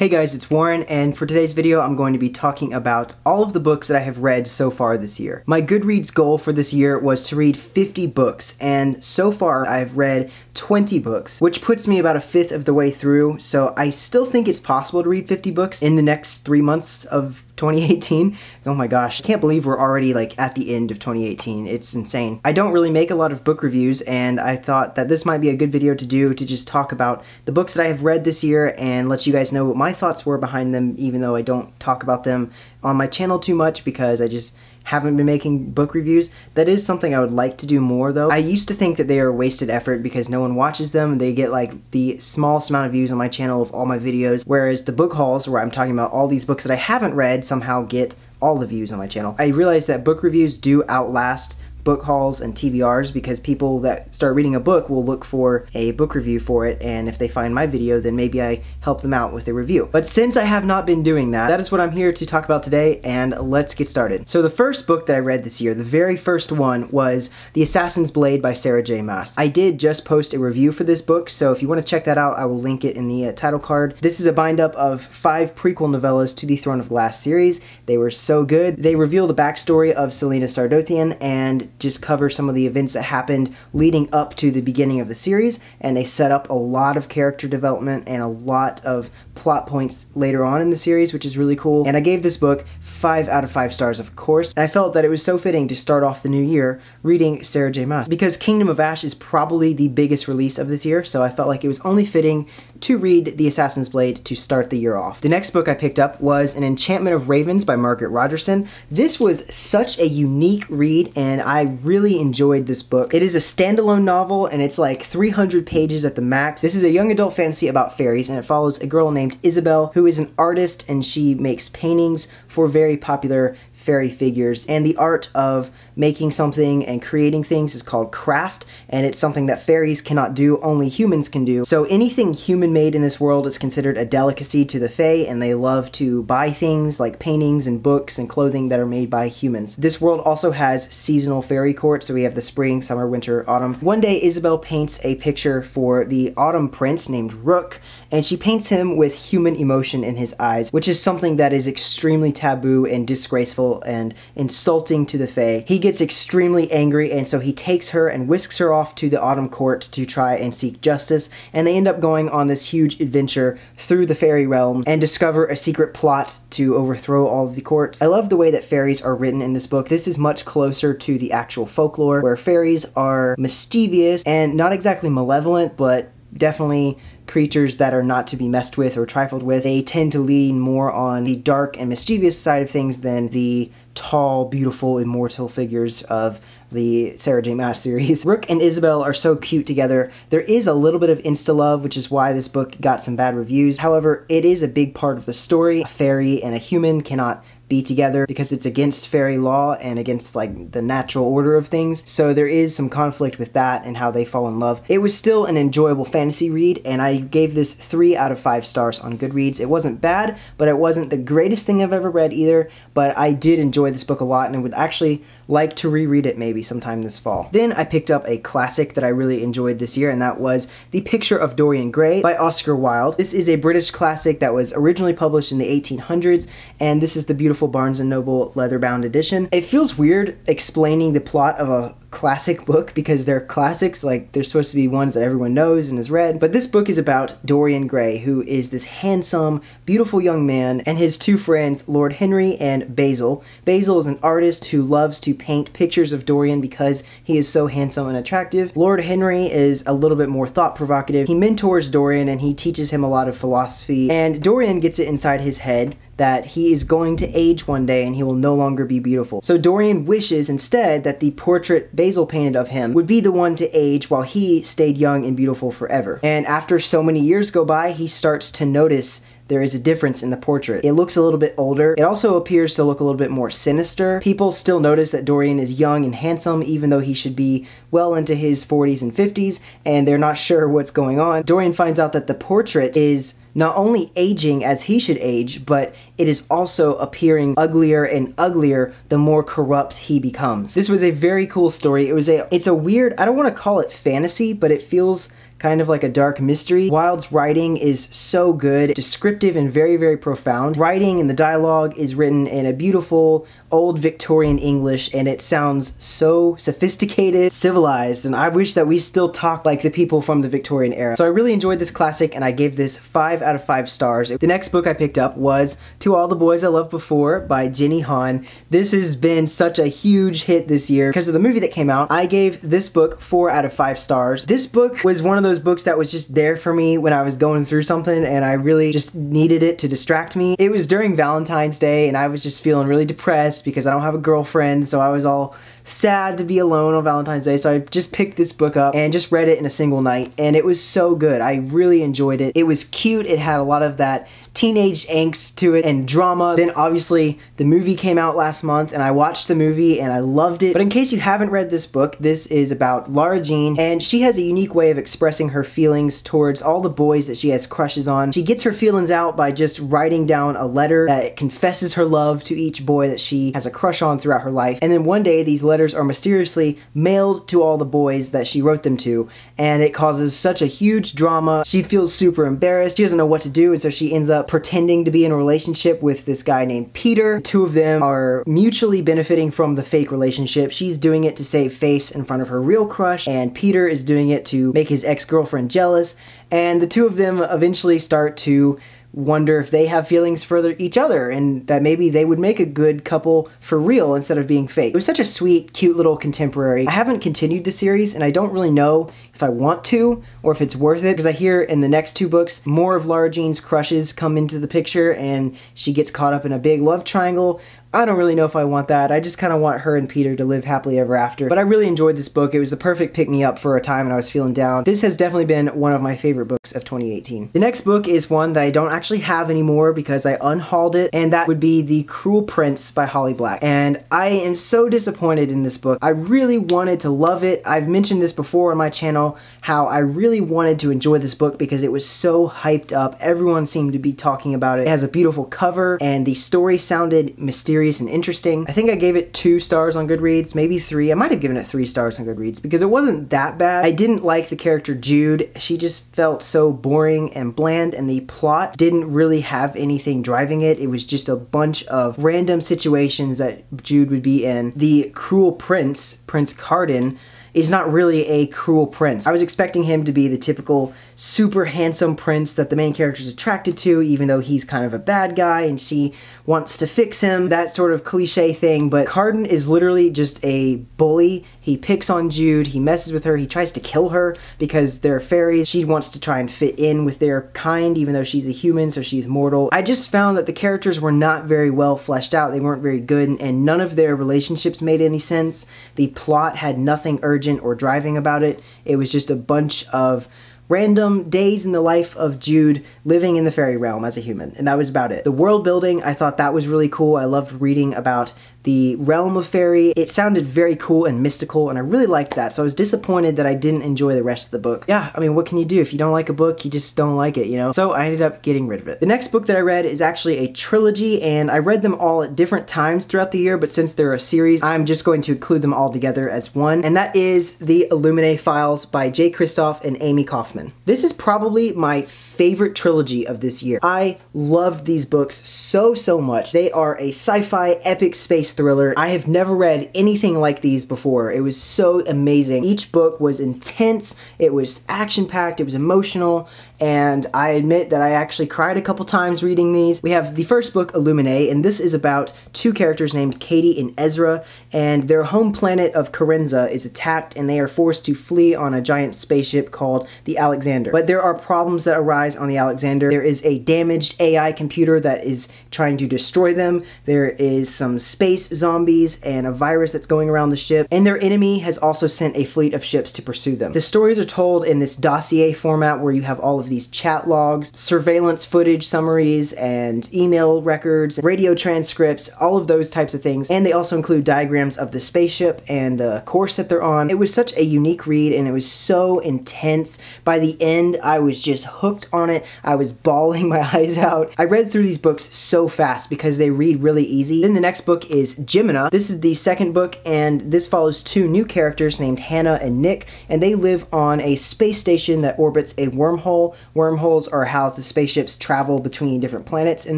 Hey guys, it's Warren, and for today's video I'm going to be talking about all of the books that I have read so far this year. My Goodreads goal for this year was to read 50 books, and so far I've read 20 books, which puts me about a fifth of the way through, so I still think it's possible to read 50 books in the next 3 months of 2018. Oh my gosh, I can't believe we're already like at the end of 2018. It's insane. I don't really make a lot of book reviews, and I thought that this might be a good video to do to just talk about the books that I have read this year and let you guys know what my thoughts were behind them, even though I don't talk about them on my channel too much because I just haven't been making book reviews. That is something I would like to do more though. I used to think that they are wasted effort because no one watches them. They get like the smallest amount of views on my channel of all my videos, whereas the book hauls, where I'm talking about all these books that I haven't read, somehow get all the views on my channel. I realized that book reviews do outlast book hauls and TBRs because people that start reading a book will look for a book review for it, and if they find my video, then maybe I help them out with a review. But since I have not been doing that, that is what I'm here to talk about today, and let's get started. So the first book that I read this year, the very first one, was The Assassin's Blade by Sarah J. Maas. I did just post a review for this book, so if you want to check that out, I will link it in the title card. This is a bind-up of 5 prequel novellas to the Throne of Glass series. They were so good. They reveal the backstory of Selena Sardothian and just cover some of the events that happened leading up to the beginning of the series, and they set up a lot of character development and a lot of plot points later on in the series, which is really cool. And I gave this book 5 out of 5 stars, of course, and I felt that it was so fitting to start off the new year reading Sarah J. Maas because Kingdom of Ash is probably the biggest release of this year, so I felt like it was only fitting to read The Assassin's Blade to start the year off. The next book I picked up was An Enchantment of Ravens by Margaret Rogerson. This was such a unique read, and I really enjoyed this book. It is a standalone novel, and it's like 300 pages at the max. This is a young adult fantasy about fairies, and it follows a girl named Isabel, who is an artist, and she makes paintings for very popular fairy figures, and the art of making something and creating things is called craft, and it's something that fairies cannot do, only humans can do. So anything human made in this world is considered a delicacy to the fae, and they love to buy things like paintings and books and clothing that are made by humans. This world also has seasonal fairy courts, so we have the spring, summer, winter, autumn. One day Isabel paints a picture for the autumn prince named Rook, and she paints him with human emotion in his eyes, which is something that is extremely taboo and disgraceful and insulting to the fae. He gets extremely angry, and so he takes her and whisks her off to the autumn court to try and seek justice, and they end up going on this huge adventure through the fairy realm and discover a secret plot to overthrow all of the courts. I love the way that fairies are written in this book. This is much closer to the actual folklore, where fairies are mischievous and not exactly malevolent, but definitely creatures that are not to be messed with or trifled with. They tend to lean more on the dark and mischievous side of things than the tall, beautiful, immortal figures of the Sarah J. Maas series. Rook and Isabel are so cute together. There is a little bit of insta-love, which is why this book got some bad reviews. However, it is a big part of the story. A fairy and a human cannot be together because it's against fairy law and against like the natural order of things. So there is some conflict with that and how they fall in love. It was still an enjoyable fantasy read, and I gave this 3 out of 5 stars on Goodreads. It wasn't bad, but it wasn't the greatest thing I've ever read either, but I did enjoy this book a lot and would actually like to reread it maybe sometime this fall. Then I picked up a classic that I really enjoyed this year, and that was The Picture of Dorian Gray by Oscar Wilde. This is a British classic that was originally published in the 1800s, and this is the beautiful Barnes & Noble leather-bound edition. It feels weird explaining the plot of a classic book because they're classics, like they're supposed to be ones that everyone knows and has read, but this book is about Dorian Gray, who is this handsome, beautiful young man, and his 2 friends, Lord Henry and Basil. Basil is an artist who loves to paint pictures of Dorian because he is so handsome and attractive. Lord Henry is a little bit more thought-provocative. He mentors Dorian and he teaches him a lot of philosophy, and Dorian gets it inside his head that he is going to age one day and he will no longer be beautiful. So Dorian wishes instead that the portrait Basil painted of him would be the one to age while he stayed young and beautiful forever. And after so many years go by, he starts to notice there is a difference in the portrait. It looks a little bit older. It also appears to look a little bit more sinister. People still notice that Dorian is young and handsome even though he should be well into his 40s and 50s, and they're not sure what's going on. Dorian finds out that the portrait is not only aging as he should age, but it is also appearing uglier and uglier the more corrupt he becomes. This was a very cool story. It's a weird, I don't want to call it fantasy, but it feels kind of like a dark mystery. Wilde's writing is so good, descriptive and very, very profound. Writing and the dialogue is written in a beautiful old Victorian English, and it sounds so sophisticated, civilized, and I wish that we still talk like the people from the Victorian era. So I really enjoyed this classic, and I gave this 5 out of 5 stars. The next book I picked up was To All the Boys I Loved Before by Jenny Han. This has been such a huge hit this year because of the movie that came out. I gave this book 4 out of 5 stars. This book was one of those books that was just there for me when I was going through something and I really just needed it to distract me. It was during Valentine's Day and I was just feeling really depressed because I don't have a girlfriend, so I was all sad to be alone on Valentine's Day, so I just picked this book up and just read it in a single night, and it was so good. I really enjoyed it. It was cute. It had a lot of that teenage angst to it and drama. Then obviously the movie came out last month and I watched the movie and I loved it. But in case you haven't read this book, this is about Lara Jean, and she has a unique way of expressing her feelings towards all the boys that she has crushes on. She gets her feelings out by just writing down a letter that confesses her love to each boy that she has a crush on throughout her life. And then one day these letters are mysteriously mailed to all the boys that she wrote them to, and it causes such a huge drama. She feels super embarrassed. She doesn't know what to do, and so she ends up pretending to be in a relationship with this guy named Peter. The two of them are mutually benefiting from the fake relationship. She's doing it to save face in front of her real crush, and Peter is doing it to make his ex-girlfriend jealous, and the two of them eventually start to wonder if they have feelings for each other and that maybe they would make a good couple for real instead of being fake. It was such a sweet, cute little contemporary. I haven't continued the series and I don't really know if I want to or if it's worth it, because I hear in the next 2 books more of Lara Jean's crushes come into the picture and she gets caught up in a big love triangle. I don't really know if I want that. I just kind of want her and Peter to live happily ever after. But I really enjoyed this book. It was the perfect pick-me-up for a time when I was feeling down. This has definitely been one of my favorite books of 2018. The next book is one that I don't actually have anymore because I unhauled it, and that would be The Cruel Prince by Holly Black. And I am so disappointed in this book. I really wanted to love it. I've mentioned this before on my channel, how I really wanted to enjoy this book because it was so hyped up. Everyone seemed to be talking about it. It has a beautiful cover, and the story sounded mysterious and interesting. I think I gave it 2 stars on Goodreads, maybe 3. I might have given it 3 stars on Goodreads because it wasn't that bad. I didn't like the character Jude. She just felt so boring and bland, and the plot didn't really have anything driving it. It was just a bunch of random situations that Jude would be in. The Cruel Prince, Prince Carden, is not really a cruel prince. I was expecting him to be the typical super handsome prince that the main character is attracted to, even though he's kind of a bad guy and she wants to fix him, that sort of cliche thing. But Carden is literally just a bully. He picks on Jude, he messes with her, he tries to kill her because they're fairies. She wants to try and fit in with their kind, even though she's a human, so she's mortal. I just found that the characters were not very well fleshed out. They weren't very good, and none of their relationships made any sense. The plot had nothing urgent or driving about it. It was just a bunch of random days in the life of Jude living in the fairy realm as a human, and that was about it. The world building, I thought that was really cool. I loved reading about the realm of fairy. It sounded very cool and mystical, and I really liked that, so I was disappointed that I didn't enjoy the rest of the book. Yeah, I mean, what can you do? If you don't like a book, you just don't like it, you know? So I ended up getting rid of it. The next book that I read is actually a trilogy, and I read them all at different times throughout the year, but since they're a series, I'm just going to include them all together as one, and that is The Illuminae Files by Jay Kristoff and Amy Kaufman. This is probably my favorite trilogy of this year. I loved these books so much. They are a sci-fi epic space thriller. I have never read anything like these before. It was so amazing. Each book was intense, it was action-packed, it was emotional, and I admit that I actually cried a couple times reading these. We have the first book, Illuminae, and this is about 2 characters named Katie and Ezra, and their home planet of Carenza is attacked and they are forced to flee on a giant spaceship called the Alexander. But there are problems that arise on the Alexander. There is a damaged AI computer that is trying to destroy them. There is some space zombies and a virus that's going around the ship, and their enemy has also sent a fleet of ships to pursue them. The stories are told in this dossier format where you have all of these chat logs, surveillance footage summaries, and email records, radio transcripts, all of those types of things, and they also include diagrams of the spaceship and the course that they're on. It was such a unique read, and it was so intense. By the end, I was just hooked on it. I was bawling my eyes out. I read through these books so fast because they read really easy. Then the next book is is Gemina. This is the second book, and this follows two new characters named Hannah and Nick, and they live on a space station that orbits a wormhole. Wormholes are how the spaceships travel between different planets in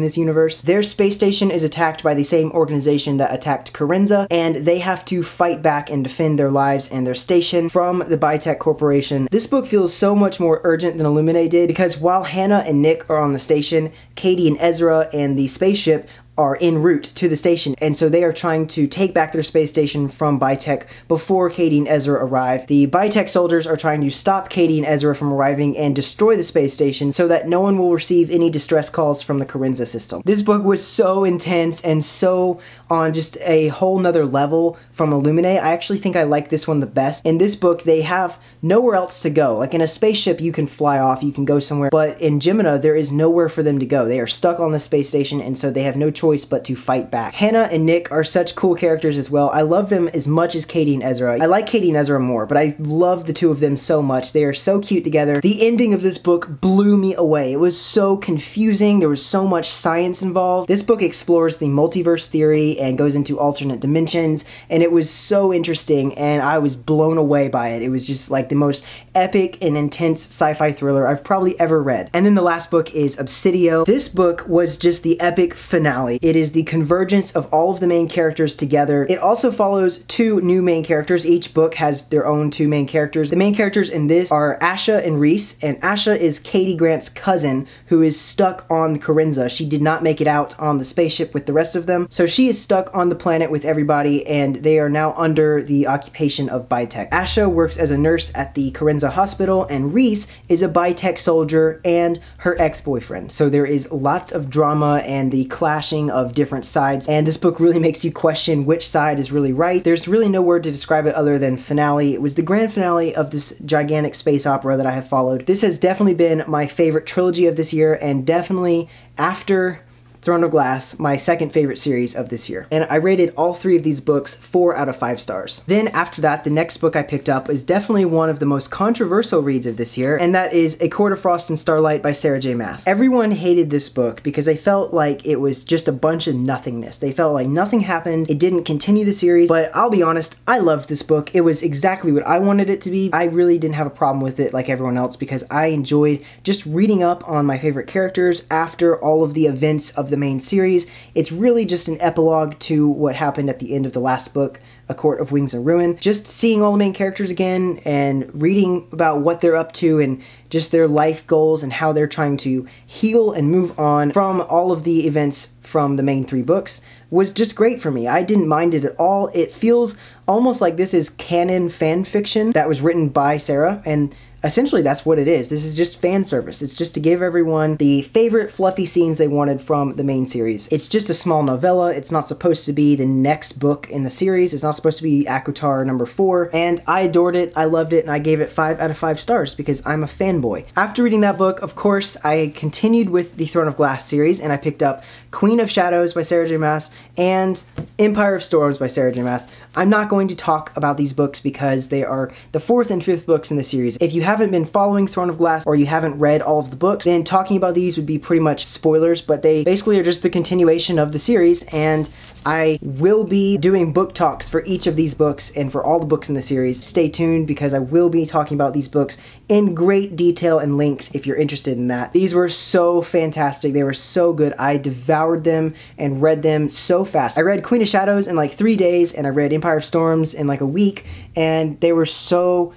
this universe. Their space station is attacked by the same organization that attacked Corinza, and they have to fight back and defend their lives and their station from the Bitech Corporation. This book feels so much more urgent than Illuminae did, because while Hannah and Nick are on the station, Katie and Ezra and the spaceship are en route to the station, and so they are trying to take back their space station from Bitech before Katie and Ezra arrive. The Bitech soldiers are trying to stop Katie and Ezra from arriving and destroy the space station so that no one will receive any distress calls from the Corinza system. This book was so intense and so on just a whole nother level from Illuminae. I actually think I like this one the best. In this book, they have nowhere else to go. Like in a spaceship, you can fly off, you can go somewhere, but in Gemina, there is nowhere for them to go. They are stuck on the space station, and so they have no choice but to fight back. Hannah and Nick are such cool characters as well. I love them as much as Katie and Ezra. I like Katie and Ezra more, but I love the two of them so much. They are so cute together. The ending of this book blew me away. It was so confusing. There was so much science involved. This book explores the multiverse theory and goes into alternate dimensions, and it was so interesting, and I was blown away by it. It was just like the most epic and intense sci-fi thriller I've probably ever read. And then the last book is Obsidio. This book was just the epic finale. It is the convergence of all of the main characters together. It also follows two new main characters. Each book has their own two main characters. The main characters in this are Asha and Reese, and Asha is Katie Grant's cousin who is stuck on Corinza. She did not make it out on the spaceship with the rest of them, so she is stuck on the planet with everybody, and they are now under the occupation of Bitech. Asha works as a nurse at the Corinza hospital, and Reese is a Bitech soldier and her ex-boyfriend. So there is lots of drama and the clashing of different sides, and this book really makes you question which side is really right. There's really no word to describe it other than finale. It was the grand finale of this gigantic space opera that I have followed. This has definitely been my favorite trilogy of this year, and definitely after Throne of Glass, my second favorite series of this year. And I rated all three of these books 4 out of 5 stars. Then after that, the next book I picked up is definitely one of the most controversial reads of this year, and that is A Court of Frost and Starlight by Sarah J. Maas. Everyone hated this book because they felt like it was just a bunch of nothingness. They felt like nothing happened, it didn't continue the series, but I'll be honest, I loved this book. It was exactly what I wanted it to be. I really didn't have a problem with it like everyone else because I enjoyed just reading up on my favorite characters after all of the events of the main series. It's really just an epilogue to what happened at the end of the last book, A Court of Wings and Ruin. Just seeing all the main characters again and reading about what they're up to and just their life goals and how they're trying to heal and move on from all of the events from the main 3 books was just great for me. I didn't mind it at all. It feels almost like this is canon fan fiction that was written by Sarah, and essentially that's what it is. This is just fan service. It's just to give everyone the favorite fluffy scenes they wanted from the main series. It's just a small novella. It's not supposed to be the next book in the series. It's not supposed to be ACOTAR number 4, and I adored it. I loved it, and I gave it 5 out of 5 stars because I'm a fanboy. After reading that book, of course, I continued with the Throne of Glass series, and I picked up Queen of Shadows by Sarah J. Maas and Empire of Storms by Sarah J. Maas. I'm not going to talk about these books because they are the 4th and 5th books in the series. If you haven't been following Throne of Glass or you haven't read all of the books, then talking about these would be pretty much spoilers, but they basically are just the continuation of the series, and I will be doing book talks for each of these books and for all the books in the series. Stay tuned because I will be talking about these books in great detail and length if you're interested in that. These were so fantastic. They were so good. I devoured them and read them so fast. I read Queen of Shadows in like 3 days, and I read Empire of Storms in like a week, and they were so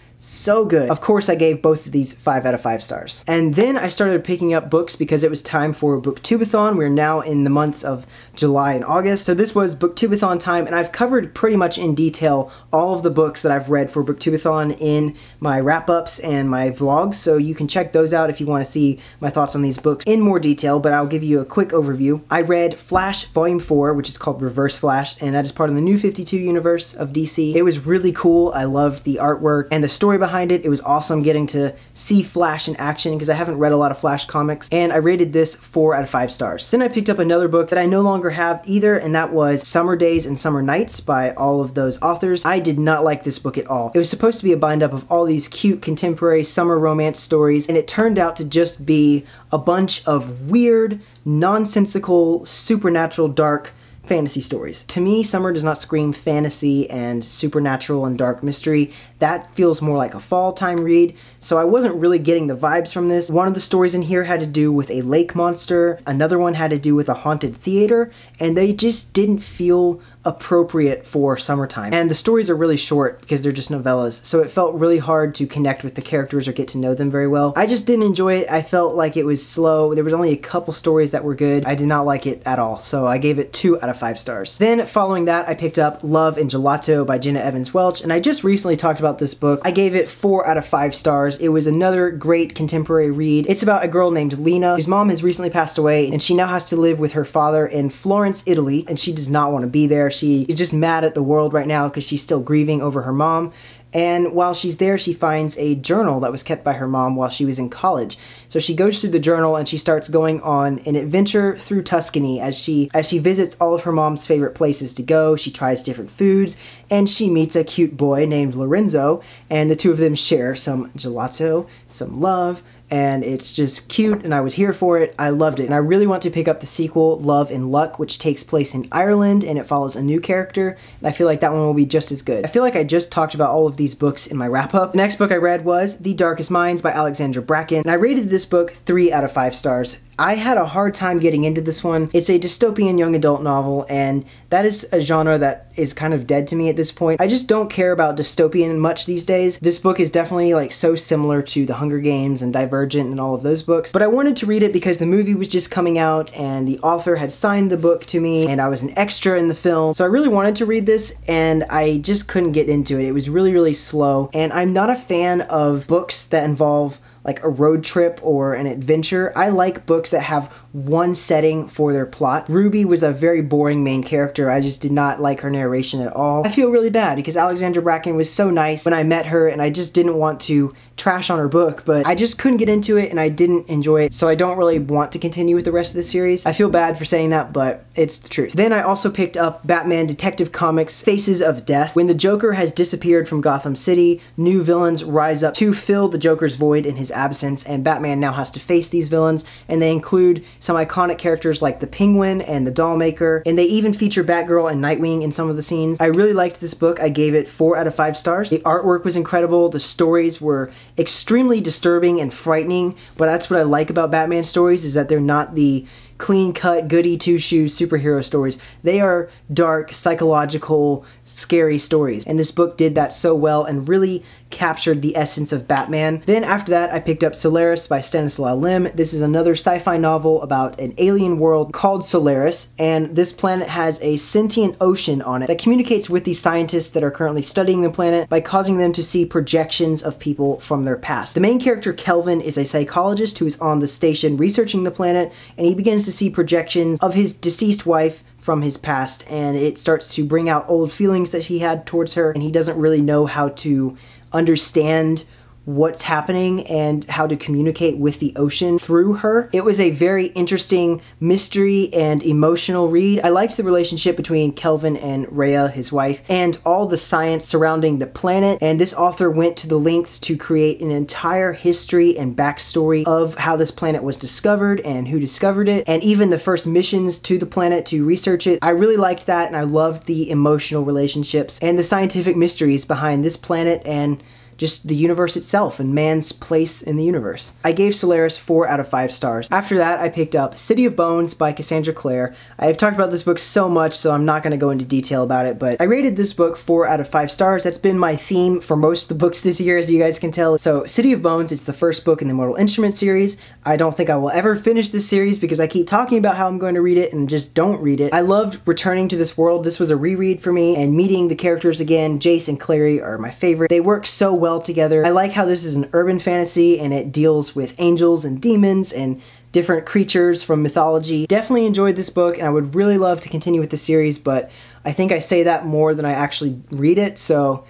good. Of course, I gave both of these 5 out of 5 stars. And then I started picking up books because it was time for Booktubeathon. We're now in the months of July and August. So this was Booktubeathon time, and I've covered pretty much in detail all of the books that I've read for Booktubeathon in my wrap-ups and my vlogs. So you can check those out if you want to see my thoughts on these books in more detail, but I'll give you a quick overview. I read Flash Volume 4, which is called Reverse Flash, and that is part of the New 52 universe of DC. It was really cool. I loved the artwork and the story behind it. It was awesome getting to see Flash in action because I haven't read a lot of Flash comics, and I rated this 4 out of 5 stars. Then I picked up another book that I no longer have either, and that was Summer Days and Summer Nights by all of those authors. I did not like this book at all. It was supposed to be a bind-up of all these cute contemporary summer romance stories, and it turned out to just be a bunch of weird, nonsensical, supernatural, dark fantasy stories. To me, summer does not scream fantasy and supernatural and dark mystery. That feels more like a fall time read, so I wasn't really getting the vibes from this. One of the stories in here had to do with a lake monster, another one had to do with a haunted theater, and they just didn't feel appropriate for summertime. And the stories are really short because they're just novellas, so it felt really hard to connect with the characters or get to know them very well. I just didn't enjoy it. I felt like it was slow. There was only a couple stories that were good. I did not like it at all, so I gave it 2 out of 5 stars. Then following that, I picked up Love and Gelato by Jenna Evans Welch, and I just recently talked about this book. I gave it 4 out of 5 stars. It was another great contemporary read. It's about a girl named Lena whose mom has recently passed away, and she now has to live with her father in Florence, Italy, and she does not want to be there. She is just mad at the world right now because she's still grieving over her mom. And while she's there, she finds a journal that was kept by her mom while she was in college. So she goes through the journal and she starts going on an adventure through Tuscany as she visits all of her mom's favorite places to go. She tries different foods, and she meets a cute boy named Lorenzo, and the two of them share some gelato, some love, and it's just cute, and I was here for it. I loved it, and I really want to pick up the sequel, Love and Luck, which takes place in Ireland, and it follows a new character, and I feel like that one will be just as good. I feel like I just talked about all of these books in my wrap-up. The next book I read was The Darkest Minds by Alexandra Bracken, and I rated this book 3 out of 5 stars. I had a hard time getting into this one. It's a dystopian young adult novel, and that is a genre that is kind of dead to me at this point. I just don't care about dystopian much these days. This book is definitely like so similar to The Hunger Games and Divergent and all of those books, but I wanted to read it because the movie was just coming out and the author had signed the book to me and I was an extra in the film, so I really wanted to read this and I just couldn't get into it. It was really, really slow, and I'm not a fan of books that involve like a road trip or an adventure. I like books that have one setting for their plot. Ruby was a very boring main character. I just did not like her narration at all. I feel really bad because Alexandra Bracken was so nice when I met her, and I just didn't want to trash on her book, but I just couldn't get into it and I didn't enjoy it, so I don't really want to continue with the rest of the series. I feel bad for saying that, but it's the truth. Then I also picked up Batman Detective Comics Faces of Death. When the Joker has disappeared from Gotham City, new villains rise up to fill the Joker's void in his absence, and Batman now has to face these villains, and they include some iconic characters like the Penguin and the Dollmaker, and they even feature Batgirl and Nightwing in some of the scenes. I really liked this book. I gave it 4 out of 5 stars. The artwork was incredible. The stories were extremely disturbing and frightening, but that's what I like about Batman stories, is that they're not the clean-cut, goody two-shoes superhero stories. They are dark, psychological, scary stories, and this book did that so well and really captured the essence of Batman. Then after that, I picked up Solaris by Stanislaw Lem. This is another sci-fi novel about an alien world called Solaris, and this planet has a sentient ocean on it that communicates with the scientists that are currently studying the planet by causing them to see projections of people from their past. The main character, Kelvin, is a psychologist who is on the station researching the planet, and he begins to see projections of his deceased wife from his past, and it starts to bring out old feelings that he had towards her, and he doesn't really know how to understand what's happening and how to communicate with the ocean through her. It was a very interesting mystery and emotional read. I liked the relationship between Kelvin and Rhea, his wife, and all the science surrounding the planet, and this author went to the lengths to create an entire history and backstory of how this planet was discovered and who discovered it, and even the first missions to the planet to research it. I really liked that, and I loved the emotional relationships and the scientific mysteries behind this planet and just the universe itself and man's place in the universe. I gave Solaris 4 out of 5 stars. After that, I picked up City of Bones by Cassandra Clare. I've talked about this book so much, so I'm not going to go into detail about it, but I rated this book 4 out of 5 stars. That's been my theme for most of the books this year, as you guys can tell. So City of Bones, it's the first book in the Mortal Instruments series. I don't think I will ever finish this series because I keep talking about how I'm going to read it and just don't read it. I loved returning to this world. This was a reread for me, and meeting the characters again, Jace and Clary, are my favorite. They work so well together. I like how this is an urban fantasy and it deals with angels and demons and different creatures from mythology. Definitely enjoyed this book, and I would really love to continue with the series, but I think I say that more than I actually read it, so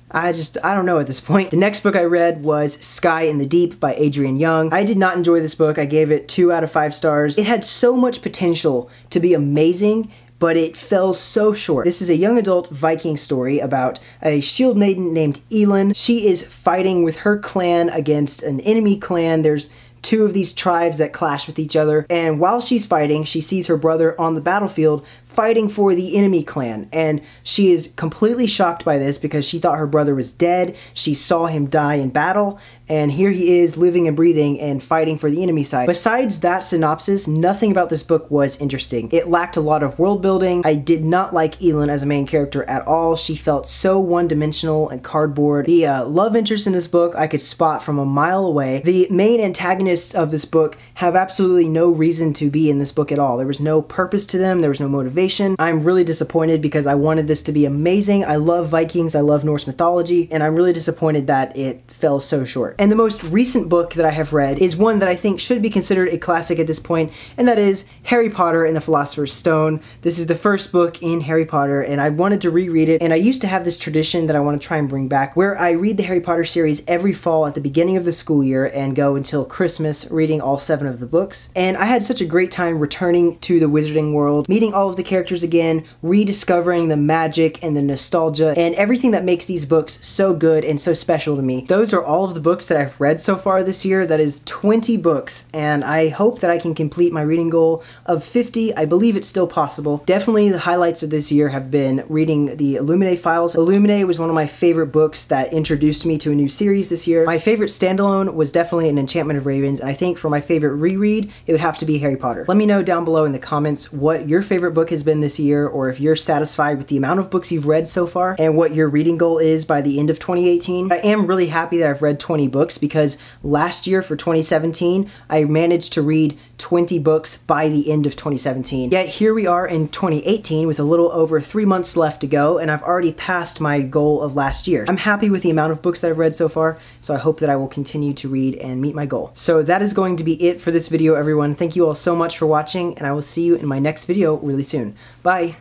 I don't know at this point. The next book I read was Sky in the Deep by Adrienne Young. I did not enjoy this book. I gave it 2 out of 5 stars. It had so much potential to be amazing, but it fell so short. This is a young adult Viking story about a shield maiden named Elin. She is fighting with her clan against an enemy clan. There's two of these tribes that clash with each other, and while she's fighting, she sees her brother on the battlefield fighting for the enemy clan, and she is completely shocked by this because she thought her brother was dead. She saw him die in battle, and here he is living and breathing and fighting for the enemy side. Besides that synopsis, nothing about this book was interesting. It lacked a lot of world building. I did not like Elin as a main character at all. She felt so one-dimensional and cardboard. The love interest in this book I could spot from a mile away. The main antagonists of this book have absolutely no reason to be in this book at all. There was no purpose to them. There was no motivation. I'm really disappointed because I wanted this to be amazing. I love Vikings, I love Norse mythology, and I'm really disappointed that it fell so short. And the most recent book that I have read is one that I think should be considered a classic at this point, and that is Harry Potter and the Philosopher's Stone. This is the first book in Harry Potter, and I wanted to reread it, and I used to have this tradition that I want to try and bring back, where I read the Harry Potter series every fall at the beginning of the school year and go until Christmas reading all 7 of the books. And I had such a great time returning to the Wizarding World, meeting all of the characters again, rediscovering the magic and the nostalgia and everything that makes these books so good and so special to me. Those are all of the books that I've read so far this year. That is 20 books, and I hope that I can complete my reading goal of 50. I believe it's still possible. Definitely the highlights of this year have been reading the Illuminae files. Illuminae was one of my favorite books that introduced me to a new series this year. My favorite standalone was definitely An Enchantment of Ravens, and I think for my favorite reread, it would have to be Harry Potter. Let me know down below in the comments what your favorite book has been this year, or if you're satisfied with the amount of books you've read so far, and what your reading goal is by the end of 2018. I am really happy that I've read 20 books because last year for 2017, I managed to read 20 books by the end of 2017. Yet here we are in 2018 with a little over 3 months left to go, and I've already passed my goal of last year. I'm happy with the amount of books that I've read so far, so I hope that I will continue to read and meet my goal. So that is going to be it for this video, everyone. Thank you all so much for watching, and I will see you in my next video really soon. Bye!